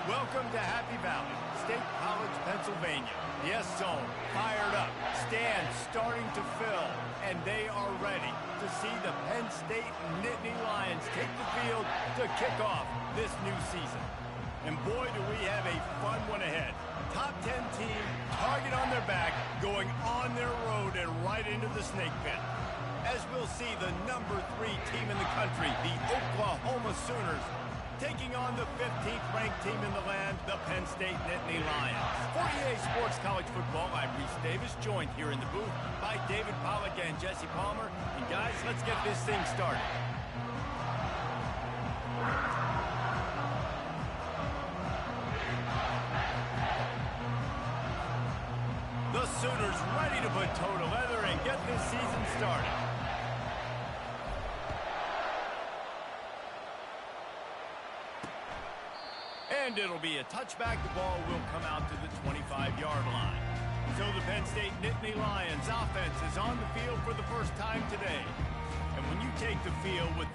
Welcome to Happy Valley, State College, Pennsylvania. The S-Zone fired up, stands starting to fill, and they are ready to see the Penn State Nittany Lions take the field to kick off this new season. And boy, do we have a fun one ahead. Top 10 team, target on their back, going on their road and right into the snake pit. As we'll see the number 3 team in the country, the Oklahoma Sooners, taking on the 15th ranked team in the land, the Penn State Nittany Lions. For EA Sports College Football, I'm Reese Davis, joined here in the booth by David Pollack and Jesse Palmer. And guys, let's get this thing started. The Sooners ready to put toe to leather and get this season started. And it'll be a touchback. The ball will come out to the 25-yard line. So the Penn State Nittany Lions offense is on the field for the first time today. And when you take the field with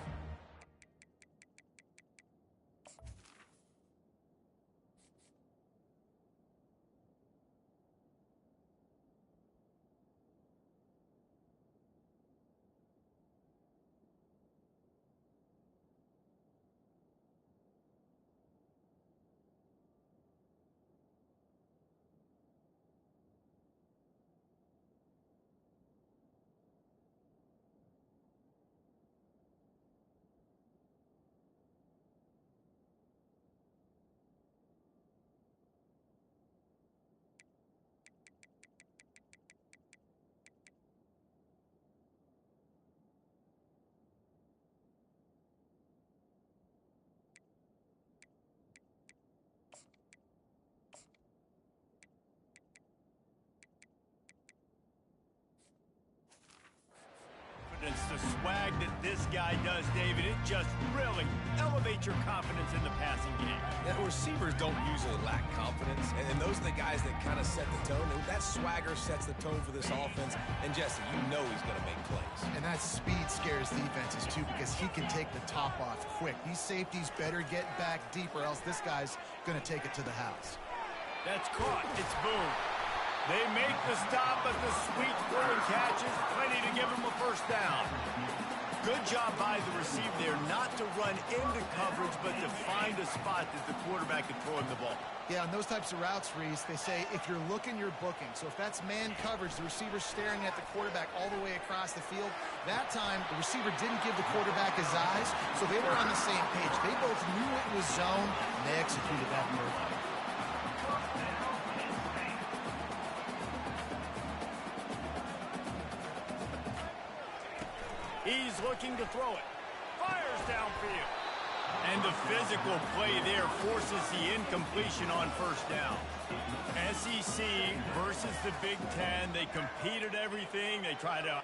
the swag that this guy does, David, it just really elevates your confidence in the passing game. Yeah, receivers don't usually lack confidence, and those are the guys that kind of set the tone. And that swagger sets the tone for this offense. And Jesse, you know he's going to make plays. And that speed scares defenses too, because he can take the top off quick. These safeties better get back deep, or else this guy's going to take it to the house. That's caught. It's Boone. They make the stop, but the sweet throw and catch is plenty to give him a first down. Good job by the receiver there not to run into coverage, but to find a spot that the quarterback can throw him the ball. Yeah, on those types of routes, Reese, they say if you're looking, you're booking. So if that's man coverage, the receiver's staring at the quarterback all the way across the field. That time, the receiver didn't give the quarterback his eyes, so they were on the same page. They both knew it was zone, and they executed that perfectly. He's looking to throw it. Fires downfield. And the physical play there forces the incompletion on first down. SEC versus the Big Ten. They competed everything. They tried to...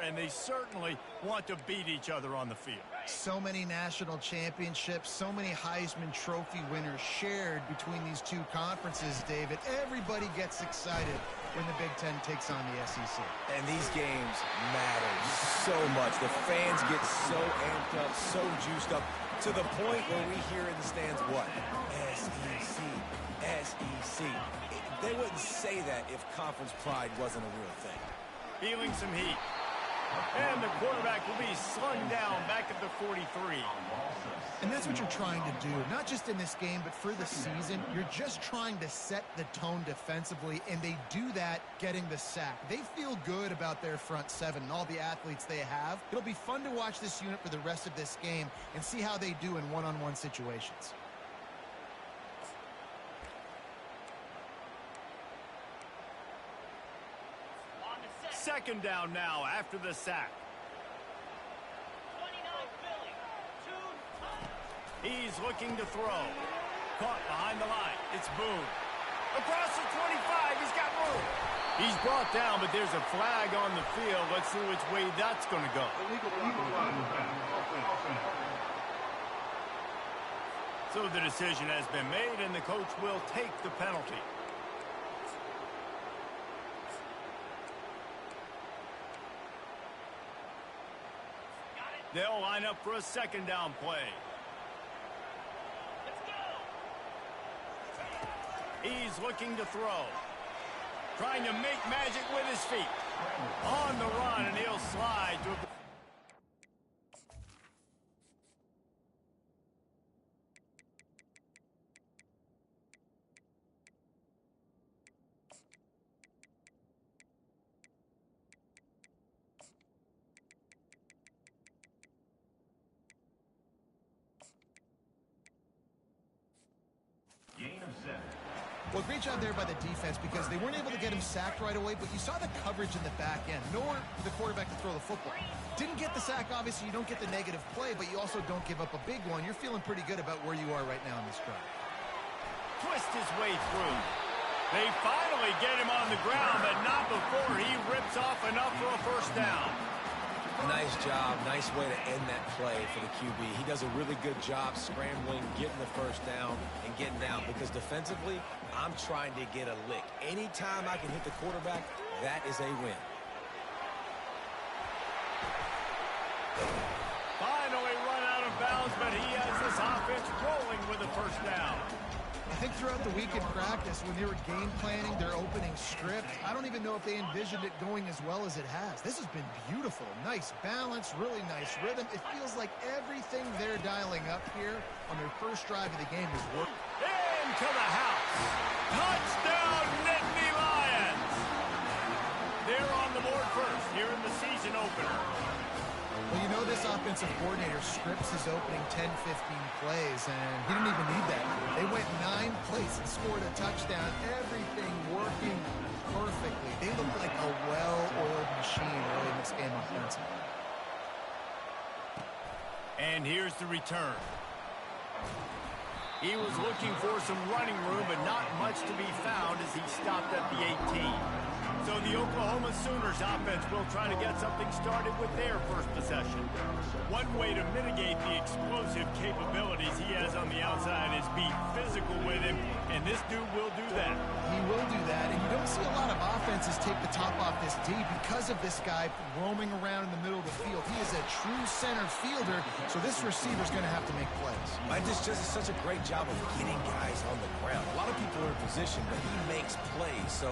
and they certainly want to beat each other on the field. So many national championships, so many Heisman Trophy winners shared between these two conferences, David. Everybody gets excited when the Big Ten takes on the SEC. And these games matter so much. The fans get so amped up, so juiced up, to the point where we hear in the stands, what? SEC, SEC. They wouldn't say that if conference pride wasn't a real thing. Feeling some heat. And the quarterback will be slung down back at the 43. And that's what you're trying to do, not just in this game, but for the season. You're just trying to set the tone defensively, and they do that getting the sack. They feel good about their front seven and all the athletes they have. It'll be fun to watch this unit for the rest of this game and see how they do in one-on-one situations. Second down now after the sack. He's looking to throw. Caught behind the line. It's Boone. Across the 25. He's got room. He's brought down, but there's a flag on the field. Let's see which way that's going to go. So the decision has been made, and the coach will take the penalty. They'll line up for a second down play. He's looking to throw. Trying to make magic with his feet. On the run, and he'll slide to a... Well, great job there by the defense because they weren't able to get him sacked right away, but you saw the coverage in the back end. Nowhere for the quarterback to throw the football. Didn't get the sack, obviously. You don't get the negative play, but you also don't give up a big one. You're feeling pretty good about where you are right now in this drive. Twist his way through. They finally get him on the ground, but not before he rips off enough for a first down. Nice job. Nice way to end that play for the QB. He does a really good job scrambling, getting the first down, and getting down. Because defensively, I'm trying to get a lick. Anytime I can hit the quarterback, that is a win. Finally run out of bounds, but he has this offense rolling with a first down. I think throughout the week in practice, when they were game planning their opening script, I don't even know if they envisioned it going as well as it has. This has been beautiful. Nice balance, really nice rhythm. It feels like everything they're dialing up here on their first drive of the game is working. Into the house. Touchdown, Nittany Lions. They're on the board first here in the season opener. Well, you know this offensive coordinator scripts his opening 10, 15 plays, and he didn't even need that. They went 9 plays and scored a touchdown. Everything working perfectly. They look like a well-oiled machine early in this game offensively. And here's the return. He was looking for some running room, but not much to be found as he stopped at the 18. So the Oklahoma Sooners offense will try to get something started with their first possession. One way to mitigate the explosive capabilities he has on the outside is be physical with him, and this dude will do that. He will do that, and you don't see a lot of offenses take the top off this D because of this guy roaming around in the middle of the field. He is a true center fielder, so this receiver's going to have to make plays. Mike just does such a great job of getting guys on the ground. A lot of people are in position, but he makes plays, so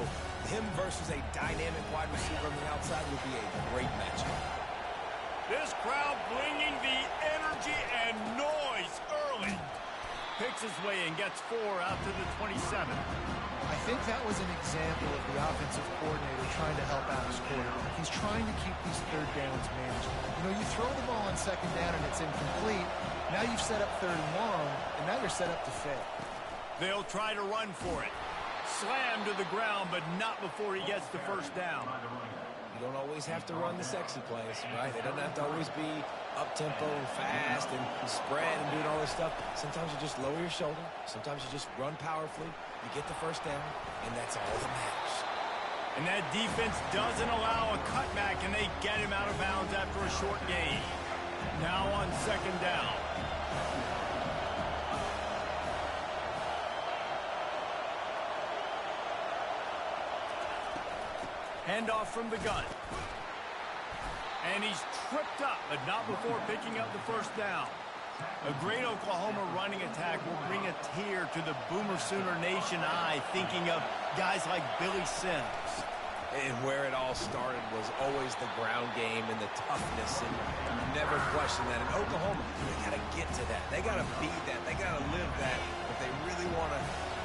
him versus a dynamic wide receiver on the outside would be a great matchup. This crowd bringing the energy and noise early. Picks his way and gets 4 out to the 27. I think that was an example of the offensive coordinator trying to help out his quarterback. He's trying to keep these third downs manageable. You know, you throw the ball on second down and it's incomplete. Now you've set up third and long, and now you're set up to fail. They'll try to run for it. Slammed to the ground, but not before he gets the first down. You don't always have to run the sexy plays, right? It doesn't have to always be up-tempo and fast and spread and doing all this stuff. Sometimes you just lower your shoulder. Sometimes you just run powerfully. You get the first down, and that's all that matters. And that defense doesn't allow a cutback, and they get him out of bounds after a short gain. Now on second down. Handoff from the gun. And he's tripped up, but not before picking up the first down. A great Oklahoma running attack will bring a tear to the Boomer Sooner Nation eye, thinking of guys like Billy Sims. And where it all started was always the ground game and the toughness, and you never question that. In Oklahoma, they got to get to that. They got to be that. They got to live that if they really want to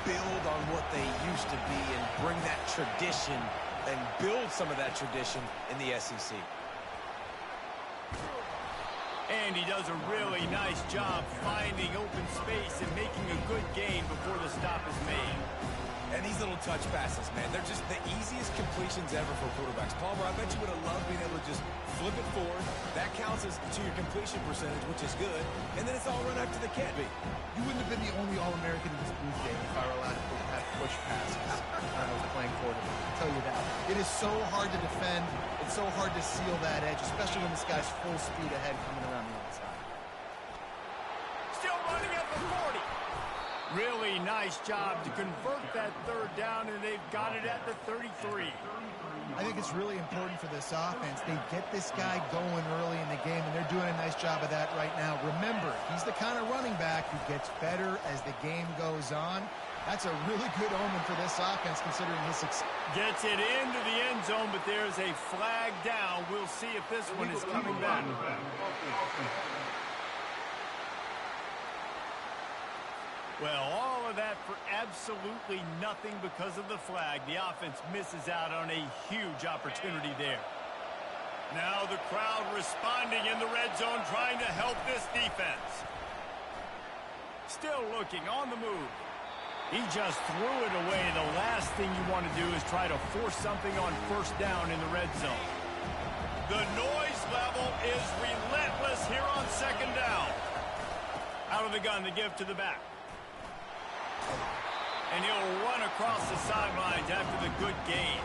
build on what they used to be and bring that tradition and build some of that tradition in the SEC. And he does a really nice job finding open space and making a good gain before the stop is made. And these little touch passes, man, they're just the easiest completions ever for quarterbacks. Palmer, I bet you would have loved being able to just flip it forward. That counts as to your completion percentage, which is good. And then it's all run up to the can't be. You wouldn't have been the only All-American in this booth game if I were allowed to have push passes when I was playing quarterback. I'll tell you that. It is so hard to defend. It's so hard to seal that edge, especially when this guy's full speed ahead coming around the outside. Still running at the 40. Really nice job to convert that third down, and they've got it at the 33. I think it's really important for this offense. They get this guy going early in the game, and they're doing a nice job of that right now. Remember, he's the kind of running back who gets better as the game goes on. That's a really good omen for this offense, considering his success. Gets it into the end zone, but there's a flag down. We'll see if this one is coming back. Well, all of that for absolutely nothing because of the flag. The offense misses out on a huge opportunity there. Now the crowd responding in the red zone, trying to help this defense. Still looking on the move. He just threw it away. The last thing you want to do is try to force something on first down in the red zone. The noise level is relentless here on second down. Out of the gun, the give to the back. And he'll run across the sidelines after the good gain.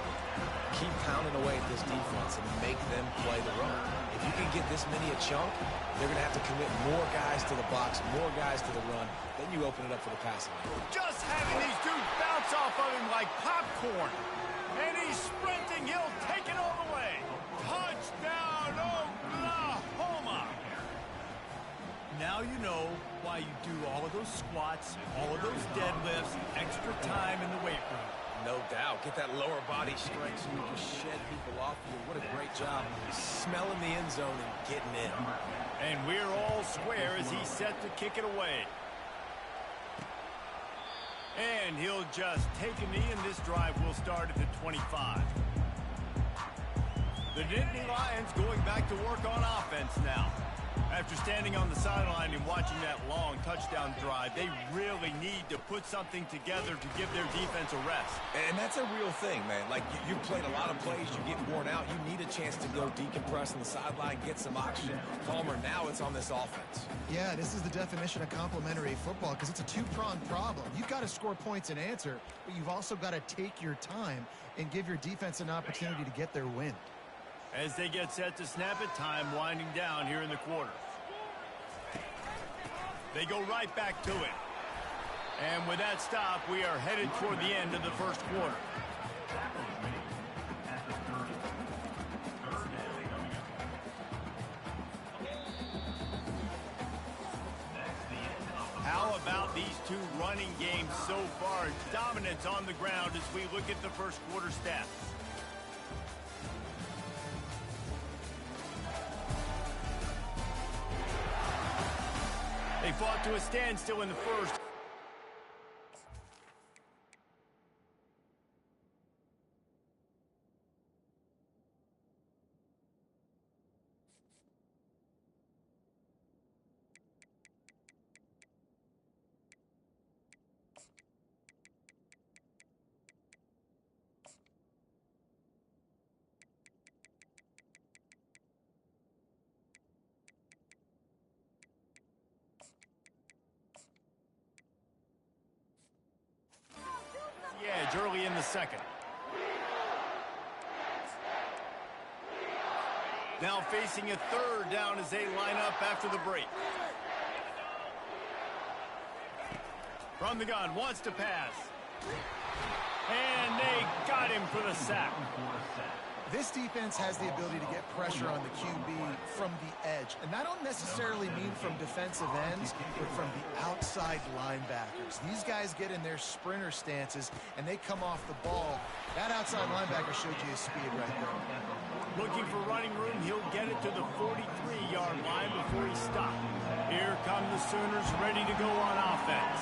Keep pounding away at this defense and make them play the run. If you can get this many a chunk, they're going to have to commit more guys to the box, more guys to the run. Then you open it up for the passing game. Just having these dudes bounce off of him like popcorn. And he's sprinting. He'll take it all the way. Touchdown, Oklahoma. Now you know why you do all of those squats, all of those deadlifts, extra time in the weight room. No doubt. Get that lower body strength so you just shed people off you. What a great job smelling the end zone and getting in. And we're all square as he's set to kick it away. And he'll just take a knee, and this drive will start at the 25. The Nittany Lions going back to work on offense now. After standing on the sideline and watching that long touchdown drive, they really need to put something together to give their defense a rest. And that's a real thing, man. Like, you've played a lot of plays, you get worn out, you need a chance to go decompress on the sideline, get some oxygen. Palmer, now it's on this offense. Yeah, this is the definition of complementary football because it's a two-pronged problem. You've got to score points and answer, but you've also got to take your time and give your defense an opportunity to get their wind. As they get set to snap it, time winding down here in the quarter. They go right back to it. And with that stop, we are headed toward the end of the first quarter. How about these two running games so far? Dominance on the ground as we look at the first quarter stats. They fought to a standstill in the first. Yeah, early in the second. Now facing a third down as they line up after the break. From the gun, wants to pass. And they got him for the sack. This defense has the ability to get pressure on the QB from the edge. And I don't necessarily mean from defensive ends, but from the outside linebackers. These guys get in their sprinter stances, and they come off the ball. That outside linebacker showed you his speed right there. Looking for running room, he'll get it to the 43-yard line before he stops. Here come the Sooners ready to go on offense.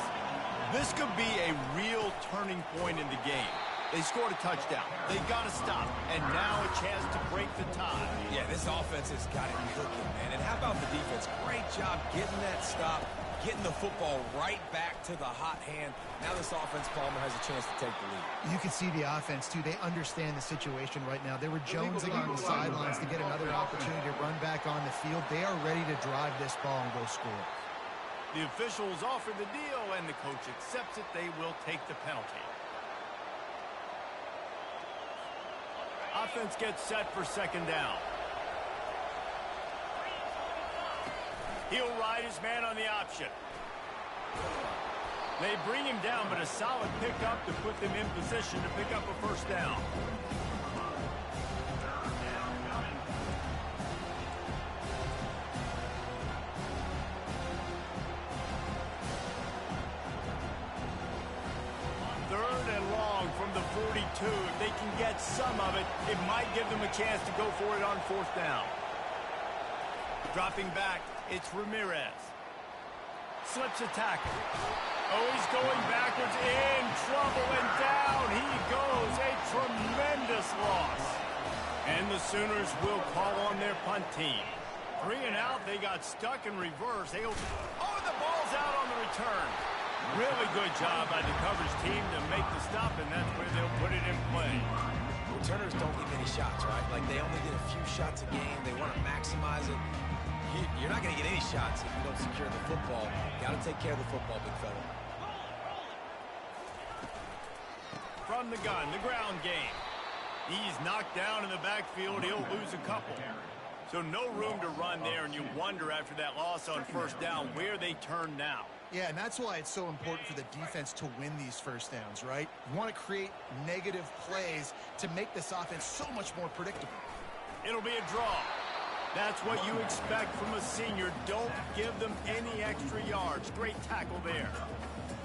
This could be a real turning point in the game. They scored a touchdown. They got to stop. And now a chance to break the tie. Yeah, this offense has got it cooking, man. And how about the defense? Great job getting that stop, getting the football right back to the hot hand. Now this offense, Palmer, has a chance to take the lead. You can see the offense, too. They understand the situation right now. They were jonesing on the sidelines to get another opportunity to run back on the field. They are ready to drive this ball and go score. The officials offer the deal, and the coach accepts it. They will take the penalty. Offense gets set for second down. He'll ride his man on the option. They bring him down, but a solid pickup to put them in position to pick up a first down. Third and long from the 42. If they can get some of it, it might give them a chance to go for it on fourth down. Dropping back, it's Ramirez. Slips a tackle. Oh, he's going backwards, in trouble, and down he goes. A tremendous loss. And the Sooners will call on their punt team. 3 and out, they got stuck in reverse. Oh, the ball's out on the return. Really good job by the coverage team to make the stop, and that's where they'll put it in play. Returners don't get many shots, right? Like, they only get a few shots a game. They want to maximize it. You're not going to get any shots if you don't secure the football. Got to take care of the football, big fella. From the gun, the ground game. He's knocked down in the backfield. He'll lose a couple. So no room to run there, and you wonder after that loss on first down where they turn now. Yeah, and that's why it's so important for the defense to win these first downs, right? You want to create negative plays to make this offense so much more predictable. It'll be a draw. That's what you expect from a senior. Don't give them any extra yards. Great tackle there.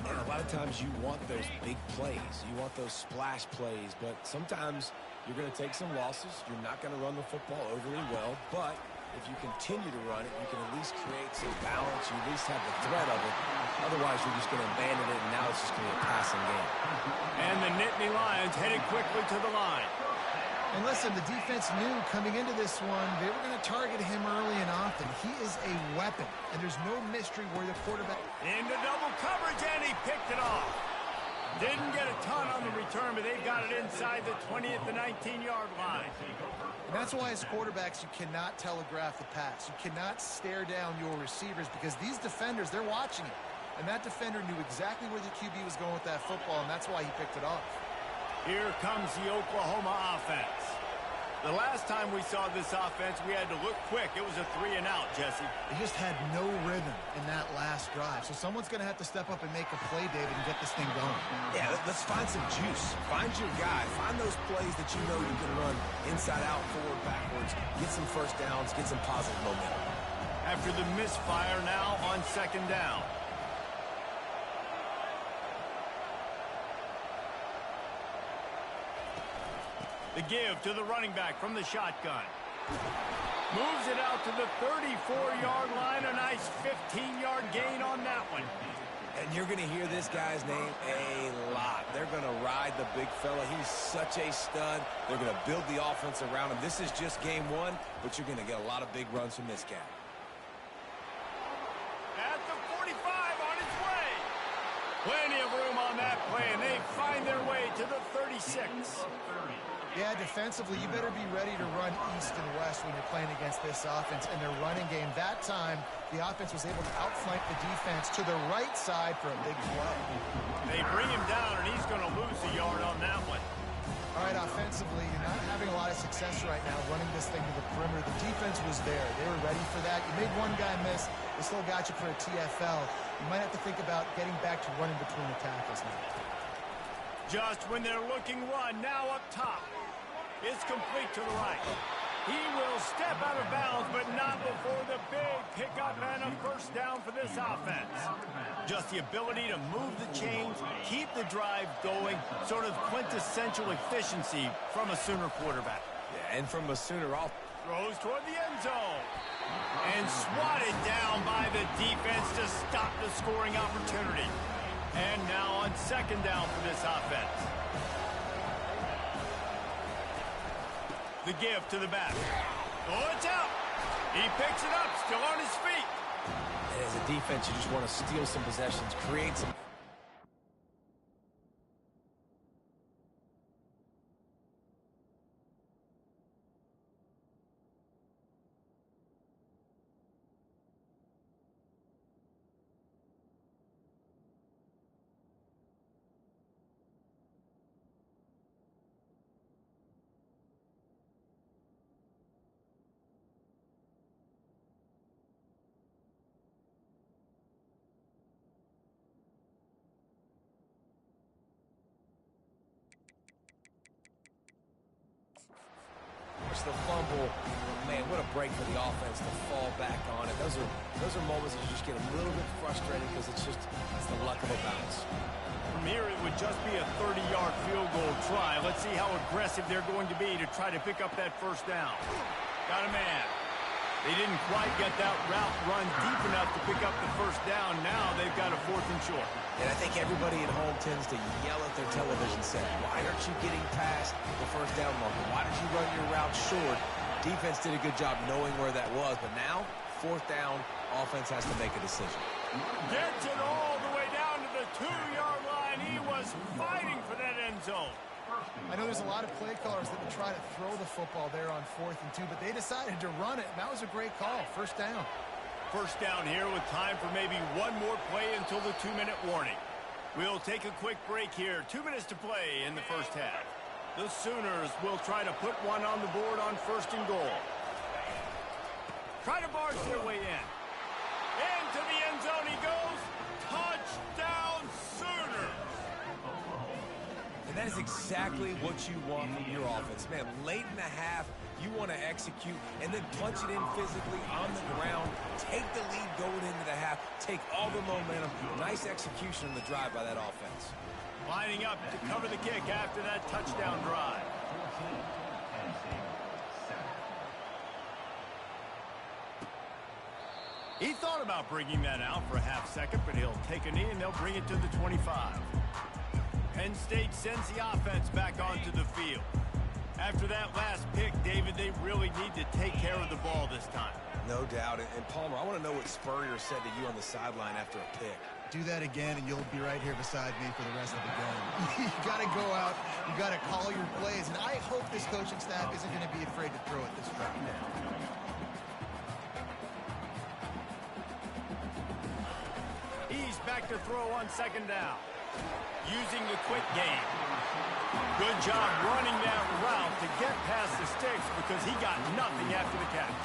And a lot of times you want those big plays. You want those splash plays, but sometimes you're going to take some losses. You're not going to run the football overly well, but if you continue to run it, you can at least create some balance. You at least have the threat of it. Otherwise, you're just going to abandon it, and now it's just going to be a passing game. And the Nittany Lions headed quickly to the line. And listen, the defense knew coming into this one, they were going to target him early and often. He is a weapon, and there's no mystery where the quarterback... Into double coverage, and he picked it off. Didn't get a ton on the return, but they've got it inside the 20 at the 19-yard line. And that's why as quarterbacks, you cannot telegraph the pass. You cannot stare down your receivers because these defenders, they're watching it. And that defender knew exactly where the QB was going with that football, and that's why he picked it off. Here comes the Oklahoma offense. The last time we saw this offense, we had to look quick. It was a 3 and out, Jesse. They just had no rhythm in that last drive. So someone's going to have to step up and make a play, David, and get this thing going. Yeah, let's find some juice. Find your guy. Find those plays that you know you can run inside out, forward, backwards. Get some first downs. Get some positive momentum. After the misfire now on second down. The give to the running back from the shotgun. Moves it out to the 34-yard line. A nice 15-yard gain on that one. And you're going to hear this guy's name a lot. They're going to ride the big fella. He's such a stud. They're going to build the offense around him. This is just game one, but you're going to get a lot of big runs from this guy. At the 45 on its way. Plenty of room on that play, and they find their way to the 36. Yeah, defensively, you better be ready to run east and west when you're playing against this offense and their running game. That time, the offense was able to outflank the defense to the right side for a big play. They bring him down, and he's going to lose a yard on that one. All right, offensively, you're not having a lot of success right now running this thing to the perimeter. The defense was there. They were ready for that. You made one guy miss. They still got you for a TFL. You might have to think about getting back to running between the tackles now. Just when they're looking run, now up top. It's complete to the right. He will step out of bounds, but not before the big pickup and a first down for this offense. Just the ability to move the chains, keep the drive going, sort of quintessential efficiency from a Sooner quarterback. Yeah, and from a Sooner off. Throws toward the end zone. And swatted down by the defense to stop the scoring opportunity. And now on second down for this offense. The give to the back. Oh, it's out. He picks it up, still on his feet. And as a defense, you just want to steal some possessions, create some... the fumble. Man, what a break for the offense to fall back on it. Those are moments that you just get a little bit frustrated because it's the luck of a bounce. From here, it would just be a 30-yard field goal try. Let's see how aggressive they're going to be to try to pick up that first down. Got a man. They didn't quite get that route run deep enough to pick up the first down. Now they've got a 4th and short. And I think everybody at home tends to yell at their television set. Why aren't you getting past the first down marker? Why did you run your route short? Defense did a good job knowing where that was, but now, 4th down, offense has to make a decision. Gets it all the way down to the 2-yard line. He was fighting for that end zone. I know there's a lot of play callers that would try to throw the football there on 4th and 2, but they decided to run it, and that was a great call. First down. First down here with time for maybe one more play until the 2-minute warning. We'll take a quick break here. 2 minutes to play in the first half. The Sooners will try to put one on the board on 1st and goal. Try to barge their way in. Into the end zone he goes. Touchdown Sooners! And that is exactly what you want from your offense. Man, late in the half, you want to execute and then punch it in physically on the ground. Take the lead going into the half. Take all the momentum. Nice execution on the drive by that offense. Lining up to cover the kick after that touchdown drive. He thought about bringing that out for a half second, but he'll take a knee and they'll bring it to the 25. Penn State sends the offense back onto the field. After that last pick, David, they really need to take care of the ball this time. No doubt. And Palmer, I want to know what Spurrier said to you on the sideline after a pick. Do that again, and you'll be right here beside me for the rest of the game. You got to go out. You got to call your plays, and I hope this coaching staff isn't going to be afraid to throw it this way. He's back to throw on 2nd down. Using the quick game. Good job running that route to get past the sticks because he got nothing after the catch.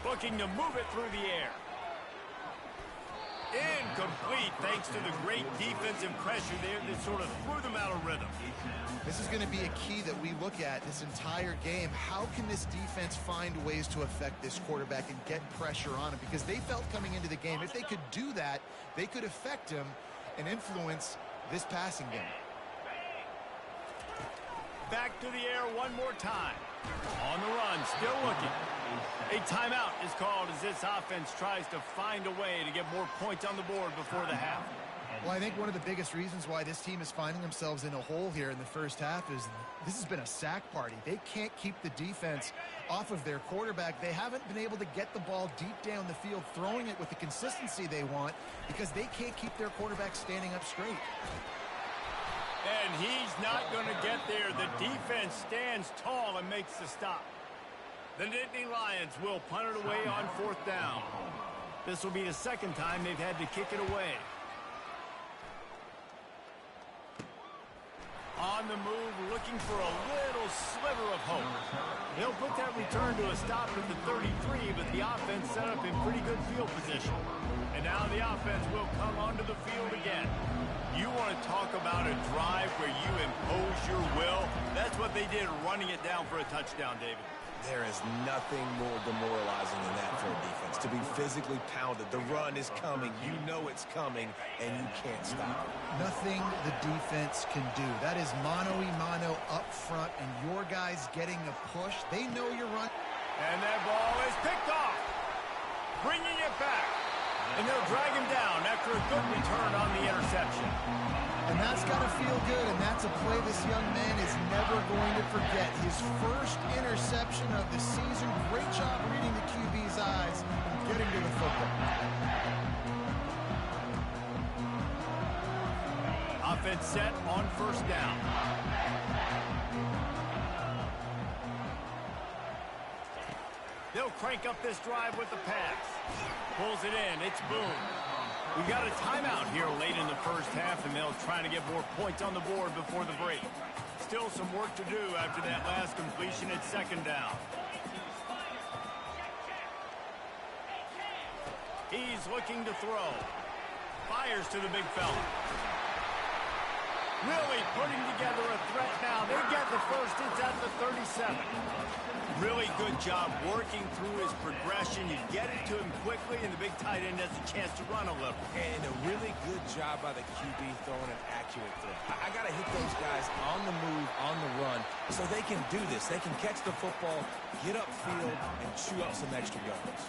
Looking to move it through the air. Incomplete thanks to the great defensive pressure there that sort of threw them out of rhythm. This is going to be a key that we look at this entire game. How can this defense find ways to affect this quarterback and get pressure on him? Because they felt coming into the game, if they could do that, they could affect him and influence this passing game. Back to the air one more time. On the run, still looking. A timeout is called as this offense tries to find a way to get more points on the board before the half. Well, I think one of the biggest reasons why this team is finding themselves in a hole here in the first half is this has been a sack party. They can't keep the defense off of their quarterback. They haven't been able to get the ball deep down the field, throwing it with the consistency they want because they can't keep their quarterback standing up straight. And he's not going to get there. The defense stands tall and makes the stop. The Nittany Lions will punt it away on 4th down. This will be the 2nd time they've had to kick it away. On the move, looking for a little sliver of hope. He'll put that return to a stop at the 33, but the offense set up in pretty good field position. And now the offense will come onto the field again. You want to talk about a drive where you impose your will? That's what they did, running it down for a touchdown, David. There is nothing more demoralizing than that for a defense. To be physically pounded. The run is coming. You know it's coming, and you can't stop it. Nothing the defense can do. That is mano-a-mano up front, and your guys getting a push. They know you're running. And that ball is picked off. Bringing it back. And they'll drag him down after a Good return on the interception. And that's got to feel good, and that's a play this young man is never going to forget. His first interception of the season. Great job reading the QB's eyes and getting to the football. Offense set on first down. They'll crank up this drive with the pass. Pulls it in. It's Boone. We got a timeout here late in the first half, and they'll try to get more points on the board before the break. Still some work to do after that last completion at second down. He's looking to throw. Fires to the big fella. Really putting together a threat now. They get the first. It's at the 37. Really good job working through his progression. You get it to him quickly, and the big tight end has a chance to run a little. And a really good job by the QB throwing an accurate throw. I got to hit those guys on the move, on the run, so they can do this. They can catch the football, get upfield, and chew up some extra yards.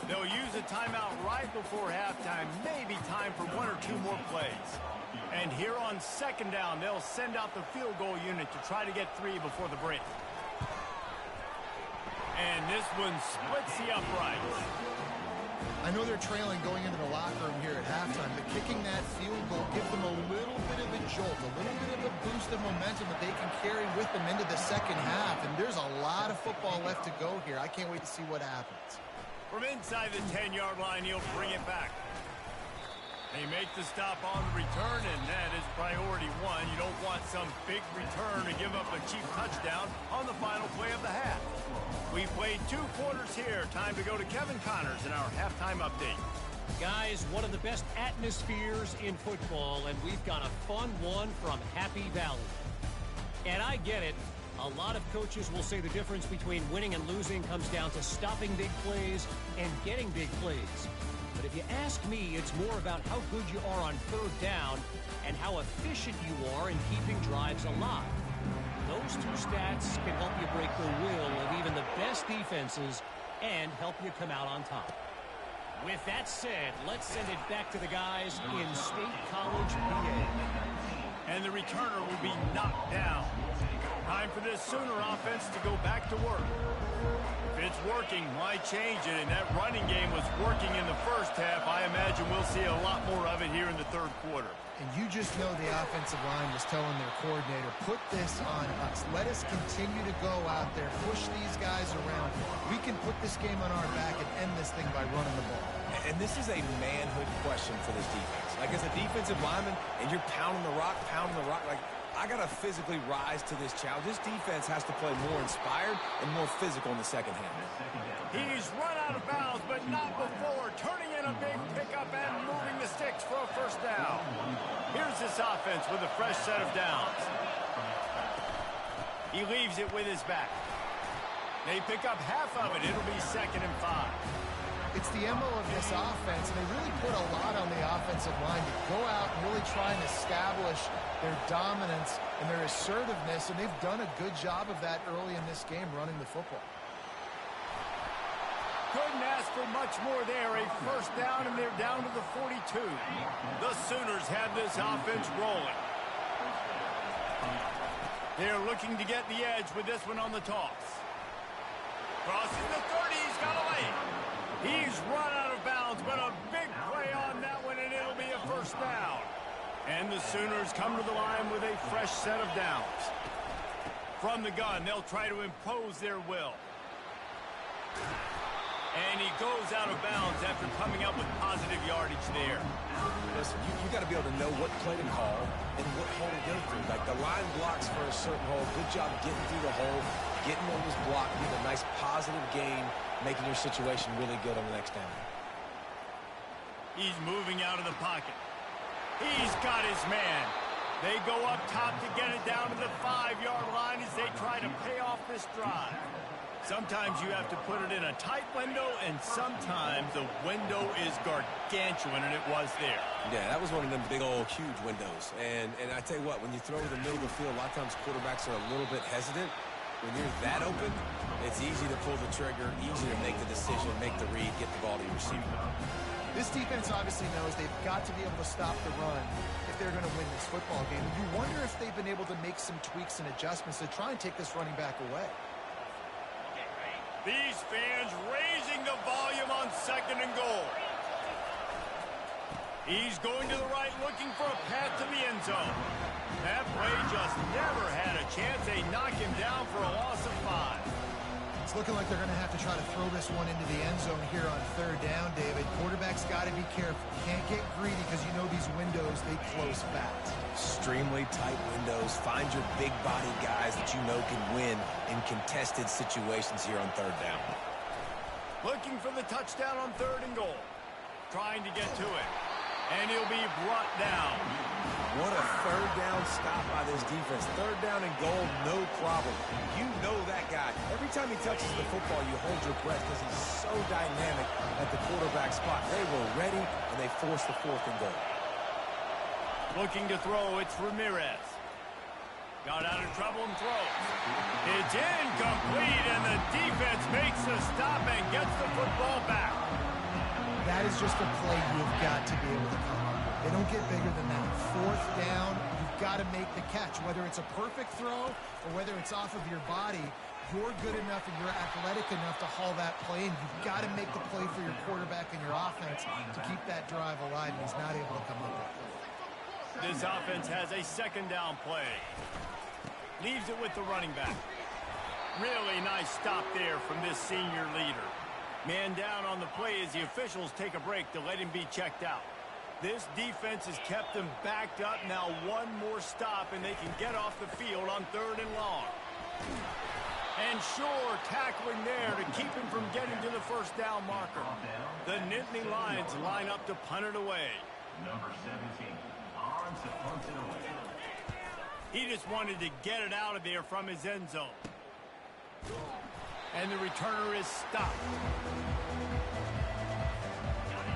They'll use a timeout right before halftime. Maybe time for one or two more plays. And here on second down, they'll send out the field goal unit to try to get 3 before the break. And this one splits the uprights. I know they're trailing going into the locker room here at halftime, but kicking that field goal gives them a little bit of a jolt, a little bit of a boost of momentum that they can carry with them into the second half. And there's a lot of football left to go here. I can't wait to see what happens. From inside the 10-yard line, he'll bring it back. They make the stop on the return, and that is priority one. You don't want some big return to give up a cheap touchdown on the final play of the half. We played 2 quarters here. Time to go to Kevin Connors in our halftime update. Guys, one of the best atmospheres in football, and we've got a fun one from Happy Valley. And I get it. A lot of coaches will say the difference between winning and losing comes down to stopping big plays and getting big plays. But if you ask me, it's more about how good you are on third down and how efficient you are in keeping drives alive. Those 2 stats can help you break the will of even the best defenses and help you come out on top. With that said, let's send it back to the guys in State College, PA. And the returner will be knocked down. Time for this Sooner offense to go back to work. If it's working, why change it? And that running game was working in the first half. I imagine we'll see a lot more of it here in the third quarter. And you just know the offensive line was telling their coordinator, put this on us. Let us continue to go out there, push these guys around. We can put this game on our back and end this thing by running the ball. And this is a manhood question for this defense. Like, as a defensive lineman, and you're pounding the rock, like, I got to physically rise to this challenge. This defense has to play more inspired and more physical in the second half. He's run out of bounds, but not before. Turning in a big pickup and moving the sticks for a first down. Here's this offense with a fresh set of downs. He leaves it with his back. They pick up half of it. It'll be 2nd and 5. It's the MO of this offense, and they really put a lot on the offensive line to go out and really try and establish their dominance and their assertiveness, and they've done a good job of that early in this game running the football. Couldn't ask for much more there. A first down, and they're down to the 42. The Sooners have this offense rolling. They're looking to get the edge with this one on the toss. Crossing the 30, he's got a lane. He's run out of bounds, but a big play on that one, and it'll be a first down. And the Sooners come to the line with a fresh set of downs. From the gun, they'll try to impose their will. And he goes out of bounds after coming up with positive yardage there. Listen, you got to be able to know what play to call and what hole to go through. Like, the line blocks for a certain hole. Good job getting through the hole, getting what was blocked, getting a nice positive gain, making your situation really good on the next down. He's moving out of the pocket. He's got his man. They go up top to get it down to the 5-yard line as they try to pay off this drive. Sometimes you have to put it in a tight window, and sometimes the window is gargantuan, and it was there. Yeah, that was one of them big old huge windows. And I tell you what, when you throw to the middle of the field, a lot of times quarterbacks are a little bit hesitant. When you're that open, it's easy to pull the trigger, easy to make the decision, make the read, get the ball to your receiver. This defense obviously knows they've got to be able to stop the run if they're going to win this football game. And you wonder if they've been able to make some tweaks and adjustments to try and take this running back away. These fans raising the volume on 2nd and goal. He's going to the right, looking for a path to the end zone. That play just never had a chance. They knock him down for a loss of 5. It's looking like they're going to have to try to throw this one into the end zone here on 3rd down, David. Quarterback's got to be careful. Can't get greedy because you know these windows, they close fast. Extremely tight windows. Find your big body guys that you know can win in contested situations here on 3rd down. Looking for the touchdown on 3rd and goal. Trying to get to it. And he'll be brought down. What a 3rd down stop by this defense. 3rd down and goal, no problem. You know that guy. Every time he touches the football, you hold your breath because he's so dynamic at the quarterback spot. They were ready, and they forced the 4th and goal. Looking to throw, it's Ramirez. Got out of trouble and throws. It's incomplete, and the defense makes the stop and gets the football back. That is just a play you've got to be able to come up with. They don't get bigger than that. 4th down, you've got to make the catch. Whether it's a perfect throw or whether it's off of your body, you're good enough and you're athletic enough to haul that play, and you've got to make the play for your quarterback and your offense to keep that drive alive, and he's not able to come up with it. This offense has a 2nd down play. Leaves it with the running back. Really nice stop there from this senior leader. Man down on the play as the officials take a break to let him be checked out. This defense has kept them backed up. Now one more stop and they can get off the field on 3rd and long. And sure, tackling there to keep him from getting to the 1st down marker. The Nittany Lions line up to punt it away. Number 17, on to punt it away. He just wanted to get it out of there from his end zone. And the returner is stopped.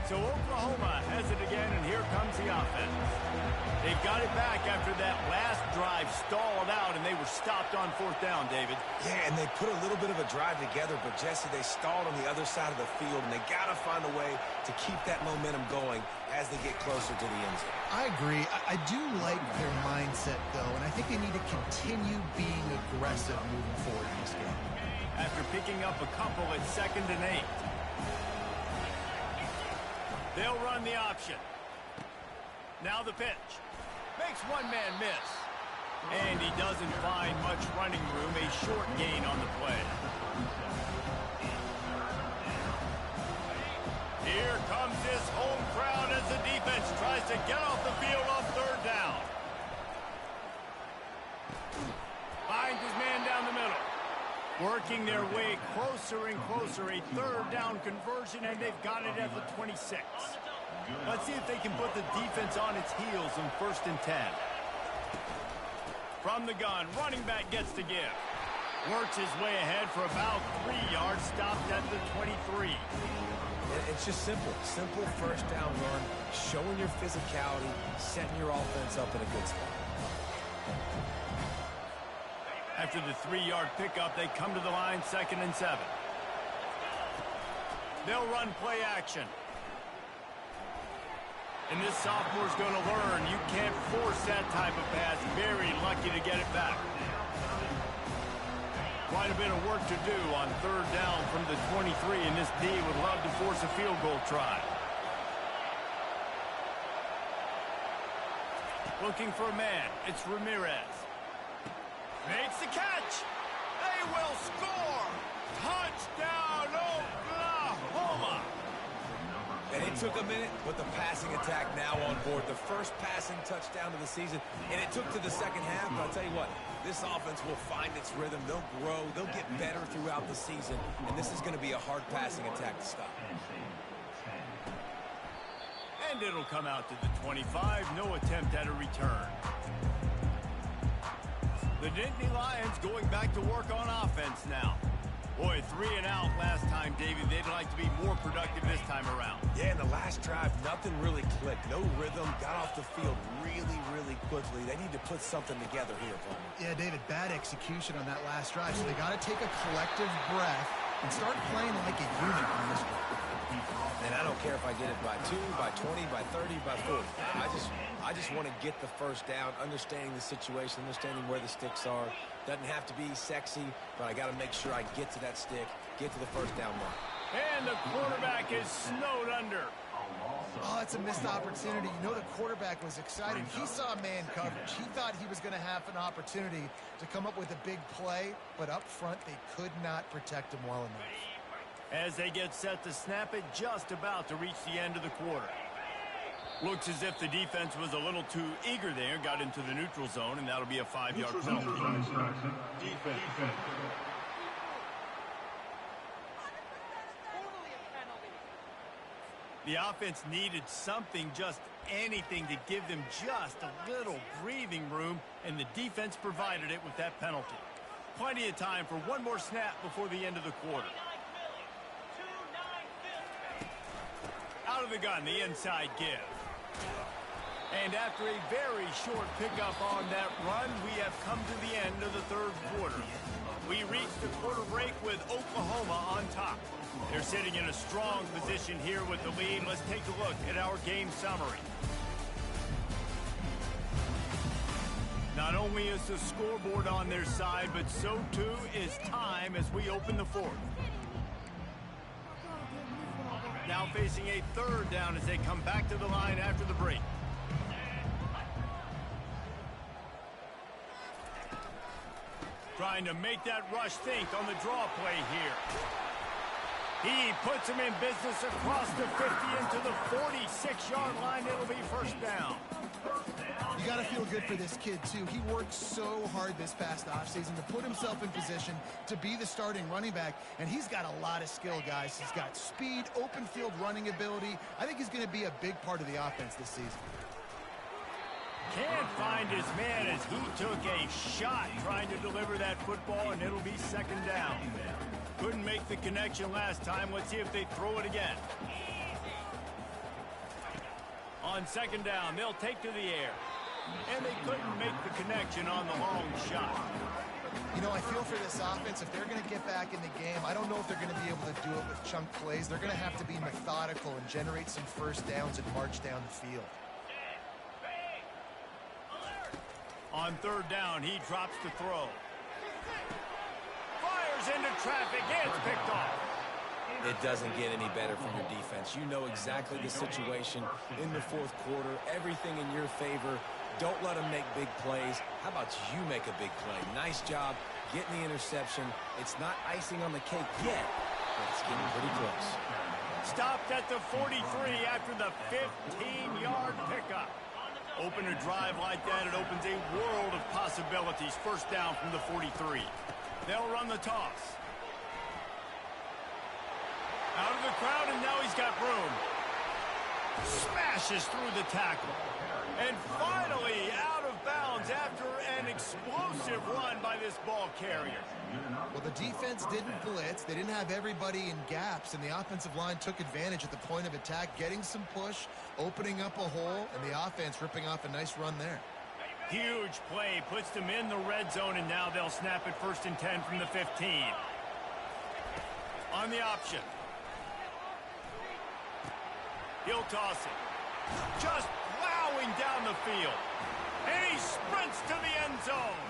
So Oklahoma has it again, and here comes the offense. They got it back after that last drive stalled out, and they were stopped on 4th down, David. Yeah, and they put a little bit of a drive together, but Jesse, they stalled on the other side of the field, and they got to find a way to keep that momentum going as they get closer to the end zone. I agree. I do like their mindset, though, and I think they need to continue being aggressive moving forward in this game. After picking up a couple at 2nd and 8. They'll run the option. Now the pitch. Makes one man miss. And he doesn't find much running room. A short gain on the play. Here comes this home crowd as the defense tries to get off the field on 3rd down. Finds his man down the middle. Working their way closer and closer. A 3rd down conversion, and they've got it at the 26. Let's see if they can put the defense on its heels in 1st and 10. From the gun, running back gets to give. Works his way ahead for about 3 yards, stopped at the 23. It's just simple. Simple 1st down run, showing your physicality, setting your offense up in a good spot. After the 3-yard pickup, they come to the line, 2nd and 7. They'll run play action. And this sophomore's going to learn you can't force that type of pass. Very lucky to get it back. Quite a bit of work to do on 3rd down from the 23, and this D would love to force a field goal try. Looking for a man. It's Ramirez. Makes the catch. They will score. Touchdown, Oklahoma. And it took a minute, but the passing attack now on board. The first passing touchdown of the season, and it took to the 2nd half. But I'll tell you what, this offense will find its rhythm. They'll grow. They'll get better throughout the season, and this is going to be a hard passing attack to stop. And it'll come out to the 25. No attempt at a return. The Nittany Lions going back to work on offense now. Boy, 3 and out last time, Davey. They'd like to be more productive this time around. Yeah, in the last drive, nothing really clicked. No rhythm, got off the field really quickly. They need to put something together here, Palmer. Yeah, David, bad execution on that last drive, so they got to take a collective breath and start playing like a unit on this one. And I don't care if I get it by 2, by 20, by 30, by 40. I just want to get the first down, understanding the situation, understanding where the sticks are. Doesn't have to be sexy, but I got to make sure I get to that stick, get to the first down mark. And the quarterback is snowed under. Oh, it's a missed opportunity. You know the quarterback was excited. He saw man coverage. He thought he was going to have an opportunity to come up with a big play, but up front they could not protect him well enough. As they get set to snap it, just about to reach the end of the quarter. Looks as if the defense was a little too eager there, got into the neutral zone, and that'll be a 5-yard penalty. Defense. The offense needed something, just anything, to give them just a little breathing room, and the defense provided it with that penalty. Plenty of time for one more snap before the end of the quarter. Out of the gun, the inside give. And after a very short pickup on that run, we have come to the end of the third quarter. We reached the quarter break with Oklahoma on top. They're sitting in a strong position here with the lead. Let's take a look at our game summary. Not only is the scoreboard on their side, but so too is time as we open the fourth. Now facing a third down as they come back to the line after the break. Trying to make that rush think on the draw play here. He puts him in business across the 50 into the 46-yard line. It'll be first down. You got to feel good for this kid, too. He worked so hard this past offseason to put himself in position to be the starting running back, and he's got a lot of skill, guys. He's got speed, open field running ability. I think he's going to be a big part of the offense this season. Can't find his man as he took a shot trying to deliver that football, and it'll be second down. Couldn't make the connection last time. Let's see if they throw it again. On second down, they'll take to the air. And they couldn't make the connection on the long shot. You know, I feel for this offense, if they're going to get back in the game, I don't know if they're going to be able to do it with chunk plays. They're going to have to be methodical and generate some first downs and march down the field. On third down, he drops to throw. Fires into traffic, and it's picked off. It doesn't get any better from your defense. You know exactly the situation in the fourth quarter. Everything in your favor. Don't let them make big plays. How about you make a big play? Nice job getting the interception. It's not icing on the cake yet, but it's getting pretty close. Stopped at the 43 after the 15-yard pickup. Open a drive like that, it opens a world of possibilities. First down from the 43. They'll run the toss. Out of the crowd, and now he's got room. Smashes through the tackle. And finally out of bounds after an explosive run by this ball carrier. Well, the defense didn't blitz. They didn't have everybody in gaps, and the offensive line took advantage at the point of attack, getting some push, opening up a hole, and the offense ripping off a nice run there. Huge play, puts them in the red zone, and now they'll snap it first and 10 from the 15. On the option. He'll toss it. Just plowing down the field. And he sprints to the end zone.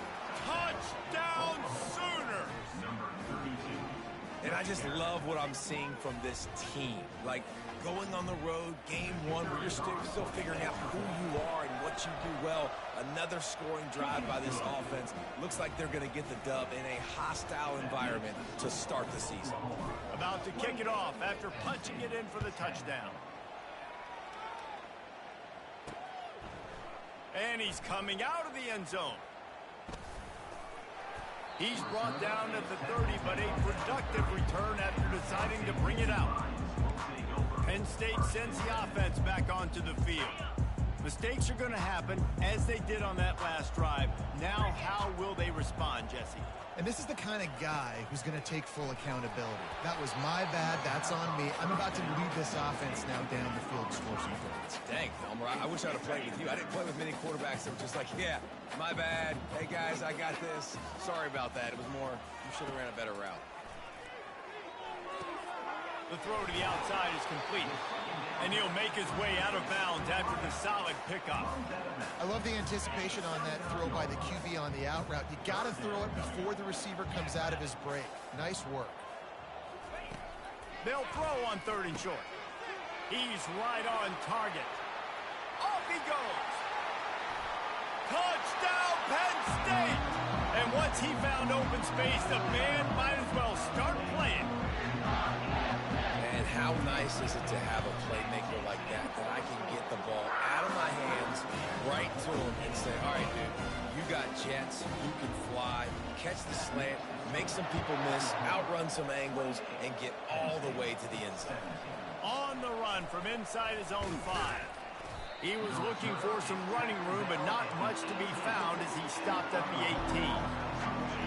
Touchdown Sooners. Number 32. And I just love what I'm seeing from this team. Like, going on the road, game one, where you're still figuring out who you are and what you do well. Another scoring drive by this offense. Looks like they're going to get the dub in a hostile environment to start the season. About to kick it off after punching it in for the touchdown. And he's coming out of the end zone. He's brought down at the 30, but a productive return after deciding to bring it out. Penn State sends the offense back onto the field. Mistakes are going to happen, as they did on that last drive. Now, how will they respond, Jesse? And this is the kind of guy who's going to take full accountability. That was my bad. That's on me. I'm about to lead this offense now down the field and score some points. Dang, Elmer, I wish I'd have played with you. I didn't play with many quarterbacks that were just like, yeah, my bad. Hey, guys, I got this. Sorry about that. It was more, you should have ran a better route. The throw to the outside is complete. And he'll make his way out of bounds after the solid pickup. I love the anticipation on that throw by the QB on the out route. You got to throw it before the receiver comes out of his break. Nice work. They'll throw on 3rd and short. He's right on target. Off he goes. Touchdown, Penn State! And once he found open space, the band might as well start playing. And how nice is it to have a playmaker like that I can get the ball out of my hands, right to him, and say, all right, dude, you got jets, you can fly, catch the slant, make some people miss, outrun some angles, and get all the way to the end zone. On the run from inside his own 5. He was looking for some running room, but not much to be found as he stopped at the 18.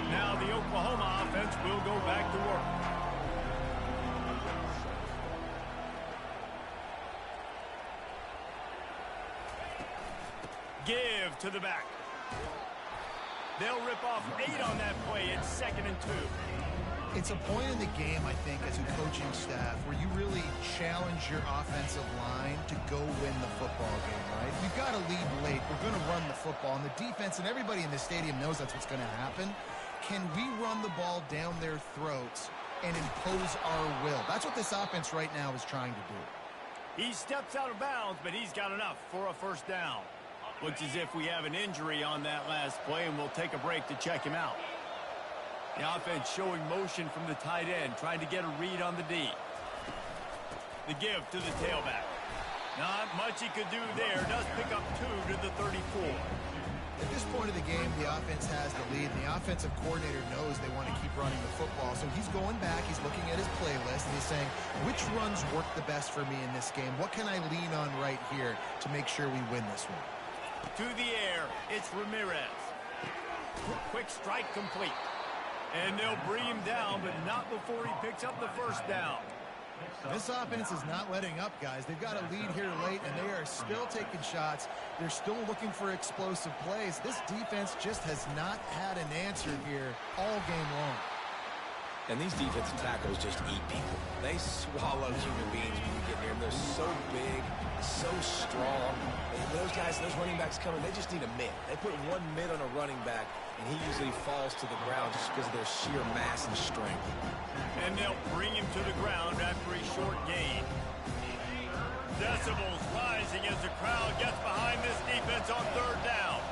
Now the Oklahoma offense will go back to work. Give to the back. They'll rip off 8 on that play. It's 2nd and 2. It's a point in the game, I think, as a coaching staff where you really challenge your offensive line to go win the football game, right? We've got to lead late. We're going to run the football. And the defense and everybody in the stadium knows that's what's going to happen. Can we run the ball down their throats and impose our will? That's what this offense right now is trying to do. He steps out of bounds, but he's got enough for a 1st down. Looks as if we have an injury on that last play, and we'll take a break to check him out. The offense showing motion from the tight end, trying to get a read on the D. The give to the tailback. Not much he could do there. Does pick up 2 to the 34. At this point of the game, the offense has the lead, and the offensive coordinator knows they want to keep running the football. So he's going back, he's looking at his playlist, and he's saying, which runs work the best for me in this game? What can I lean on right here to make sure we win this one? To the air, it's Ramirez. Quick strike complete. And they'll bring him down, but not before he picks up the 1st down. This offense is not letting up, guys. They've got a lead here late, and they are still taking shots. They're still looking for explosive plays. This defense just has not had an answer here all game long. And these defensive tackles just eat people. They swallow human beings when you get near them. They're so big, so strong. And those guys, those running backs coming, they just need a mid. They put 1 mid on a running back, and he usually falls to the ground just because of their sheer mass and strength. And they'll bring him to the ground after a short gain. Decibels rising as the crowd gets behind this defense on 3rd down.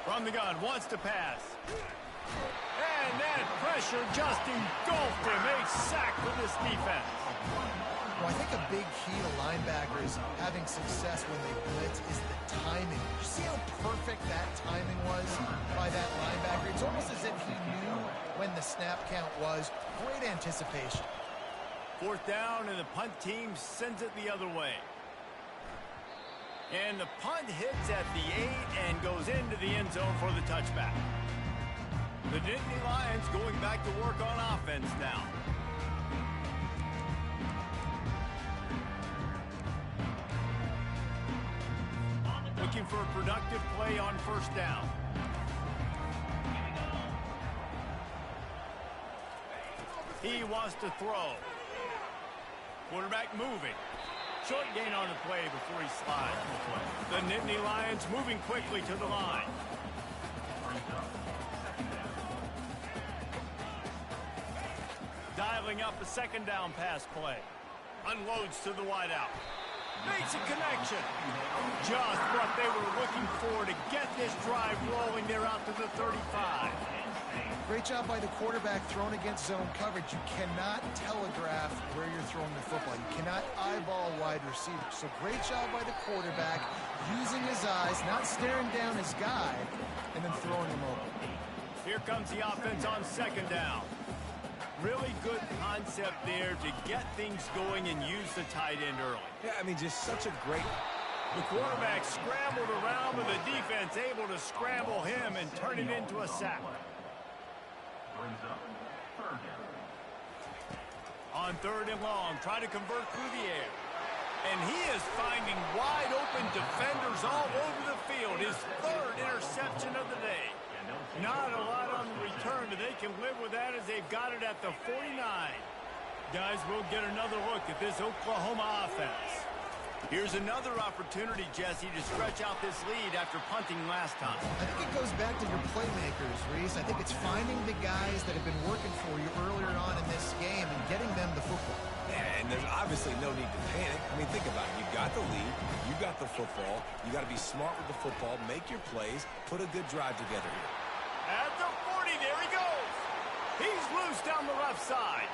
From the gun, wants to pass. And that pressure just engulfed him. A sack for this defense. Well, I think a big key to linebackers having success when they blitz is the timing. You see how perfect that timing was by that linebacker? It's almost as if he knew when the snap count was. Great anticipation. 4th down, and the punt team sends it the other way. And the punt hits at the 8 and goes into the end zone for the touchback. The Nittany Lions going back to work on offense now. Looking for a productive play on 1st down. He wants to throw. Quarterback moving. Short gain on the play before he slides. The Nittany Lions moving quickly to the line. Dialing up a 2nd down pass play. Unloads to the wideout. Makes a connection. Just what they were looking for to get this drive rolling. They're out to the 35. Great job by the quarterback thrown against zone coverage. You cannot telegraph where you're throwing the football. You cannot eyeball wide receivers. So great job by the quarterback using his eyes, not staring down his guy, and then throwing him open. Here comes the offense on 2nd down. really good concept there to get things going and use the tight end early. Yeah, I mean, just such a great... The quarterback scrambled around with the defense able to scramble him and turn it into a sack. Brings up third down. On 3rd and long, try to convert through the air. And he is finding wide open defenders all over the field. His 3rd interception of the day. Not a lot on the return, but they can live with that as they've got it at the 49. Guys, we'll get another look at this Oklahoma offense. Here's another opportunity, Jesse, to stretch out this lead after punting last time. I think it goes back to your playmakers, Reese. I think it's finding the guys that have been working for you earlier on in this game and getting them the football. And there's obviously no need to panic. I mean, think about it. You got the lead. You got the football. You got to be smart with the football. Make your plays. Put a good drive together here. At the 40, there he goes. He's loose down the left side.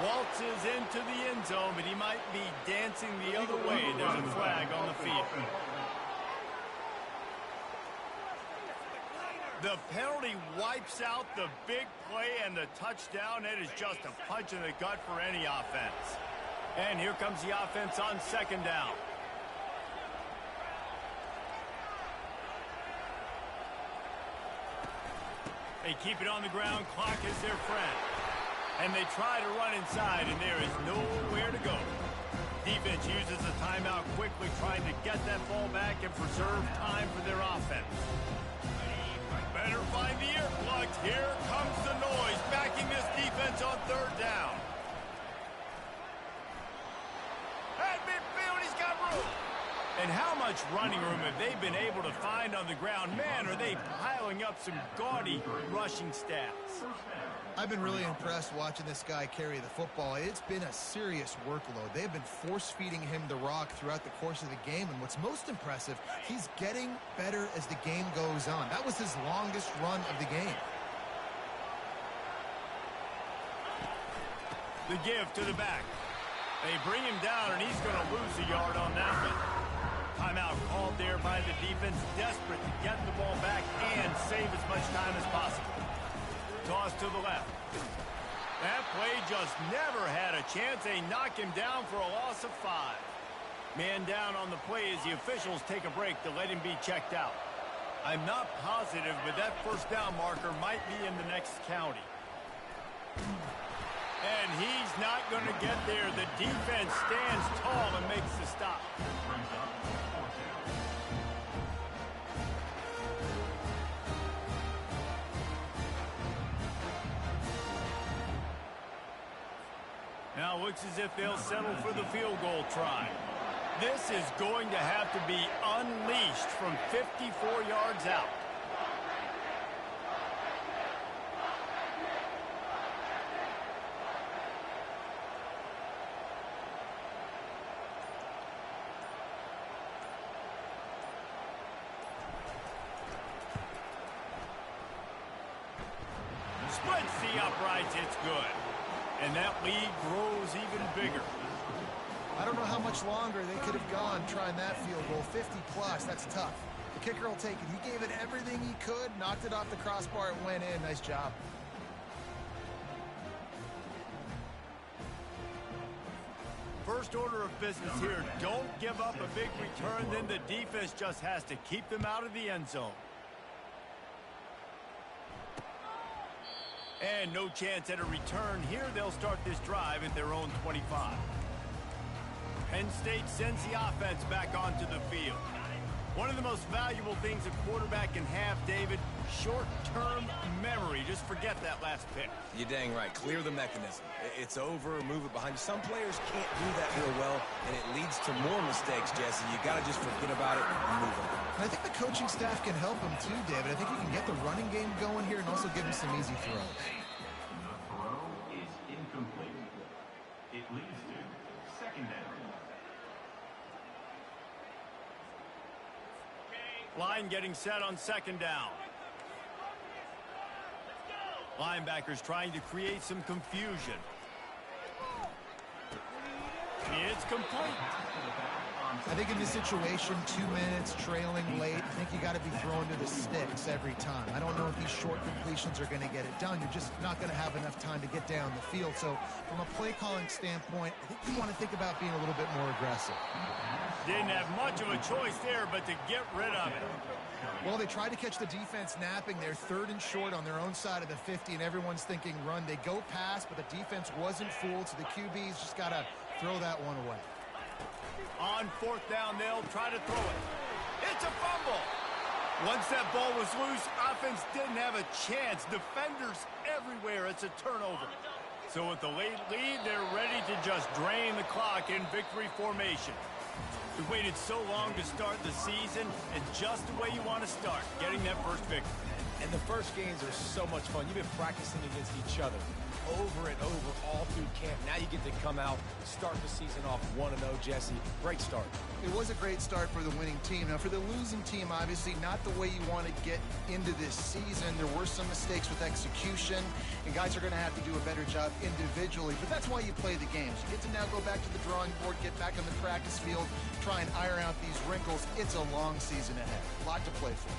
Waltzes into the end zone, but he might be dancing the other way. There's a flag on the field. The penalty wipes out the big play and the touchdown. It is just a punch in the gut for any offense. And here comes the offense on 2nd down. They keep it on the ground. Clock is their friend. And they try to run inside, and there is nowhere to go. Defense uses a timeout quickly, trying to get that ball back and preserve time for their offense. Better find the earplugs. Here comes the noise, backing this defense on 3rd down. At midfield, he's got room. And how much running room have they been able to find on the ground? Man, are they piling up some gaudy rushing stats. I've been really impressed watching this guy carry the football. It's been a serious workload. They've been force-feeding him the rock throughout the course of the game, and what's most impressive, he's getting better as the game goes on. That was his longest run of the game. The give to the back. They bring him down, and he's going to lose a yard on that one. Timeout called there by the defense, desperate to get the ball back and save as much time as possible. Toss to the left. That play just never had a chance. They knock him down for a loss of 5. Man down on the play as the officials take a break to let him be checked out. I'm not positive, but that 1st down marker might be in the next county. And he's not going to get there. The defense stands tall and makes the stop. Now looks as if they'll settle for the field goal try. This is going to have to be unleashed from 54 yards out. Splits the uprights, it's good. And that lead grows even bigger. I don't know how much longer they could have gone trying that field goal. 50-plus, that's tough. The kicker will take it. He gave it everything he could, knocked it off the crossbar, and went in. Nice job. First order of business here, don't give up a big return, then the defense just has to keep them out of the end zone. And no chance at a return here. They'll start this drive at their own 25. Penn State sends the offense back onto the field. One of the most valuable things a quarterback can have, David, short-term memory. Just forget that last pick. You're dang right. Clear the mechanism. It's over. Move it behind you. Some players can't do that real well, and it leads to more mistakes, Jesse. You got to just forget about it and move on. And I think the coaching staff can help him too, David. I think he can get the running game going here and also give him some easy throws. The throw is incomplete. It leads to 2nd down. Line getting set on 2nd down. Linebackers trying to create some confusion. It's complete. I think in this situation, 2 minutes, trailing late, I think you got to be throwing to the sticks every time. I don't know if these short completions are going to get it done. You're just not going to have enough time to get down the field. So from a play calling standpoint, I think you want to think about being a little bit more aggressive. Didn't have much of a choice there, but to get rid of it. Well, they tried to catch the defense napping. They're 3rd and short on their own side of the 50, and everyone's thinking run. They go pass, but the defense wasn't fooled, so the QB's just got to throw that one away. On 4th down, they'll try to throw it. It's a fumble. Once that ball was loose, offense didn't have a chance. Defenders everywhere. It's a turnover. So with the late lead, they're ready to just drain the clock in victory formation. We waited so long to start the season, and just the way you want to start, getting that first victory. And the first games are so much fun. You've been practicing against each other over and over all through camp. Now you get to come out, start the season off 1-0, Jesse. Great start. It was a great start for the winning team. Now, for the losing team, obviously not the way you want to get into this season. There were some mistakes with execution, and guys are going to have to do a better job individually. But that's why you play the games. You get to now go back to the drawing board, get back on the practice field, try and iron out these wrinkles. It's a long season ahead. A lot to play for.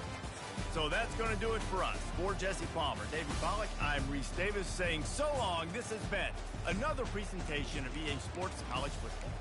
So that's going to do it for us. For Jesse Palmer, David Pollack, I'm Reese Davis saying so long. This has been another presentation of EA Sports College Football.